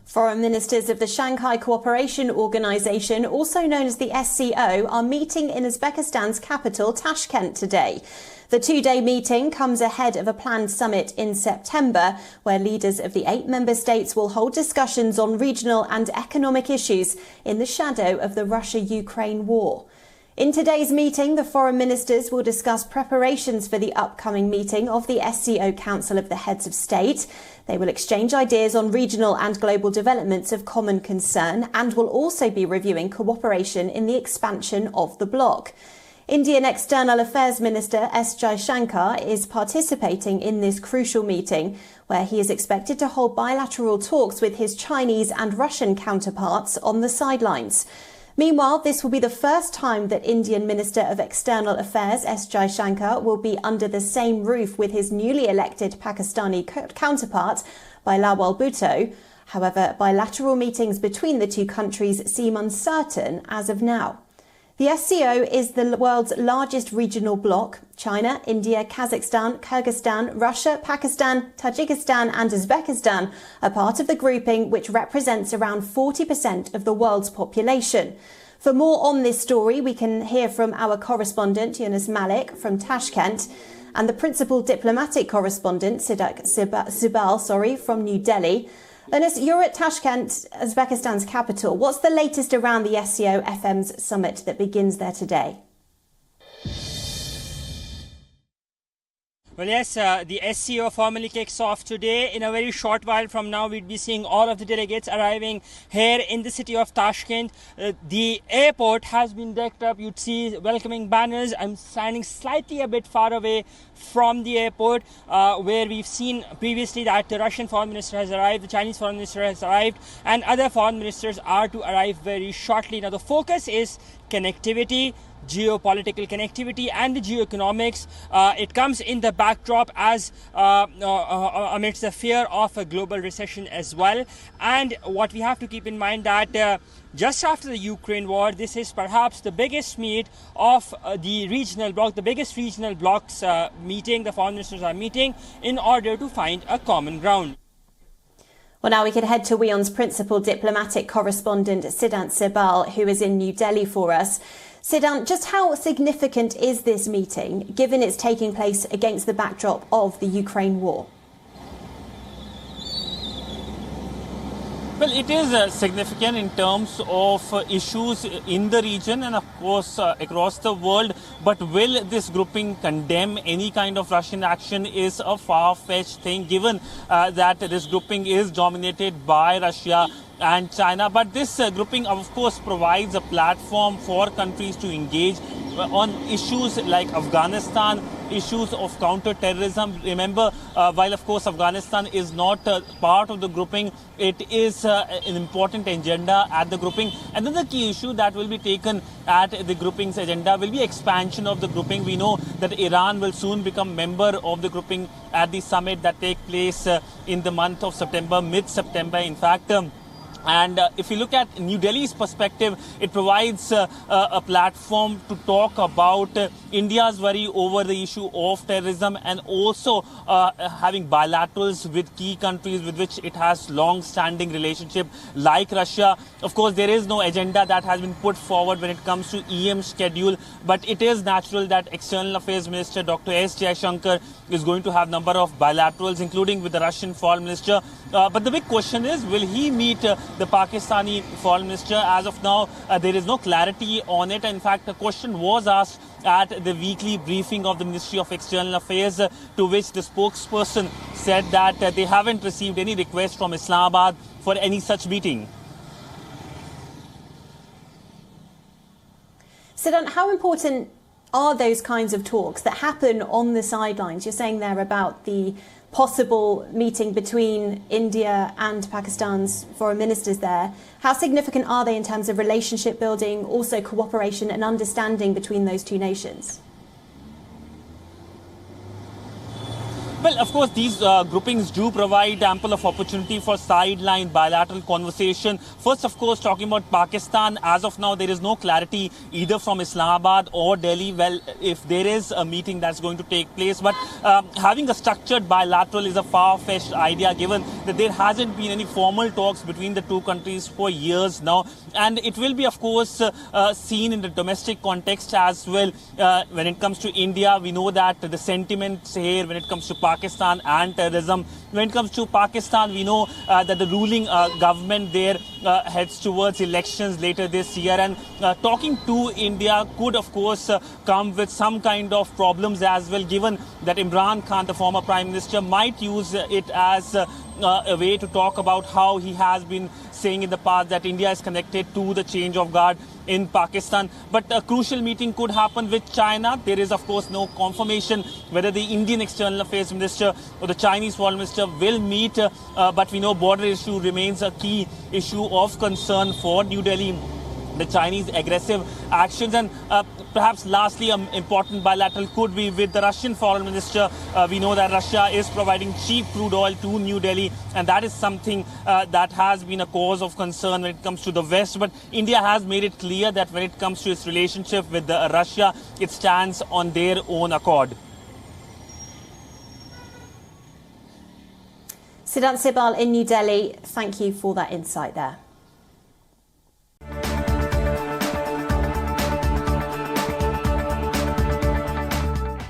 Foreign ministers of the Shanghai Cooperation Organization, also known as the SCO, are meeting in Uzbekistan's capital, Tashkent, today. The two-day meeting comes ahead of a planned summit in September, where leaders of the 8 member states will hold discussions on regional and economic issues in the shadow of the Russia-Ukraine war. In today's meeting, the foreign ministers will discuss preparations for the upcoming meeting of the SCO Council of the Heads of State. They will exchange ideas on regional and global developments of common concern and will also be reviewing cooperation in the expansion of the bloc. Indian External Affairs Minister s.Jaishankar is participating in this crucial meeting, where he is expected to hold bilateral talks with his Chinese and Russian counterparts on the sidelines. Meanwhile, this will be the first time that Indian Minister of External Affairs s.Jaishankar will be under the same roof with his newly elected Pakistani counterpart, Bilawal Bhutto. However, bilateral meetings between the two countries seem uncertain as of now. The SCO is the world's largest regional bloc. China, India, Kazakhstan, Kyrgyzstan, Russia, Pakistan, Tajikistan and Uzbekistan are part of the grouping, which represents around 40% of the world's population. For more on this story, we can hear from our correspondent, Yunus Malik, from Tashkent, and the principal diplomatic correspondent, Siddharth Subal, from New Delhi. Yunus, you're at Tashkent, Uzbekistan's capital. What's the latest around the SCO FM's summit that begins there today? Well, yes, the SCO formally kicks off today. In a very short while from now, we'll be seeing all of the delegates arriving here in the city of Tashkent. The airport has been decked up. You'd see welcoming banners. I'm standing slightly a bit far away from the airport, where we've seen previously that the Russian foreign minister has arrived, the Chinese foreign minister has arrived, and other foreign ministers are to arrive very shortly. Now, the focus is connectivity, geopolitical connectivity and the geoeconomics. It comes in the backdrop as amidst the fear of a global recession as well. And what we have to keep in mind that just after the Ukraine war, this is perhaps the biggest meet of the regional bloc, the biggest regional blocs meeting. The foreign ministers are meeting in order to find a common ground. Well, now we can head to WION's principal diplomatic correspondent, Siddharth Subal, who is in New Delhi for us. Siddharth, just how significant is this meeting, given it's taking place against the backdrop of the Ukraine war? Well, it is significant in terms of issues in the region and, of course, across the world. But will this grouping condemn any kind of Russian action is a far-fetched thing, given that this grouping is dominated by Russia and China. But this grouping, of course, provides a platform for countries to engage on issues like Afghanistan, issues of counter-terrorism. Remember, while of course Afghanistan is not part of the grouping, it is an important agenda at the grouping. Another key issue that will be taken at the grouping's agenda will be expansion of the grouping. We know that Iran will soon become member of the grouping at the summit that takes place in the month of September, mid-September in fact. And if you look at New Delhi's perspective, it provides a platform to talk about India's worry over the issue of terrorism and also having bilaterals with key countries with which it has long-standing relationship like Russia. Of course, there is no agenda that has been put forward when it comes to EM schedule, but it is natural that External Affairs Minister Dr. S.Jaishankar is going to have number of bilaterals, including with the Russian Foreign Minister. But the big question is, will he meet the Pakistani Foreign Minister? As of now, there is no clarity on it. In fact, a question was asked at the weekly briefing of the Ministry of External Affairs, to which the spokesperson said that they haven't received any request from Islamabad for any such meeting. Siddharth, how important are those kinds of talks that happen on the sidelines? You're saying there about the possible meeting between India and Pakistan's foreign ministers there. How significant are they in terms of relationship building, also cooperation and understanding between those two nations? Well, of course, these groupings do provide ample of opportunity for sideline bilateral conversation. First, of course, talking about Pakistan, as of now, there is no clarity either from Islamabad or Delhi, well, if there is a meeting that's going to take place. But having a structured bilateral is a far-fetched idea, given that there hasn't been any formal talks between the two countries for years now. And it will be, of course, seen in the domestic context as well. When it comes to India, we know that the sentiments here when it comes to Pakistan and terrorism. When it comes to Pakistan, we know that the ruling government there heads towards elections later this year, and talking to India could, of course, come with some kind of problems as well, given that Imran Khan, the former Prime Minister, might use it as a way to talk about how he has been saying in the past that India is connected to the change of guard in Pakistan. But a crucial meeting could happen with China. There is, of course, no confirmation whether the Indian External Affairs Minister or the Chinese Foreign Minister will meet. But we know border issue remains a key issue of concern for New Delhi. The Chinese aggressive actions, and perhaps lastly, an important bilateral could be with the Russian Foreign Minister. We know that Russia is providing cheap crude oil to New Delhi, and that is something that has been a cause of concern when it comes to the West. But India has made it clear that when it comes to its relationship with Russia, it stands on their own accord. Siddhant Sibal in New Delhi, thank you for that insight there.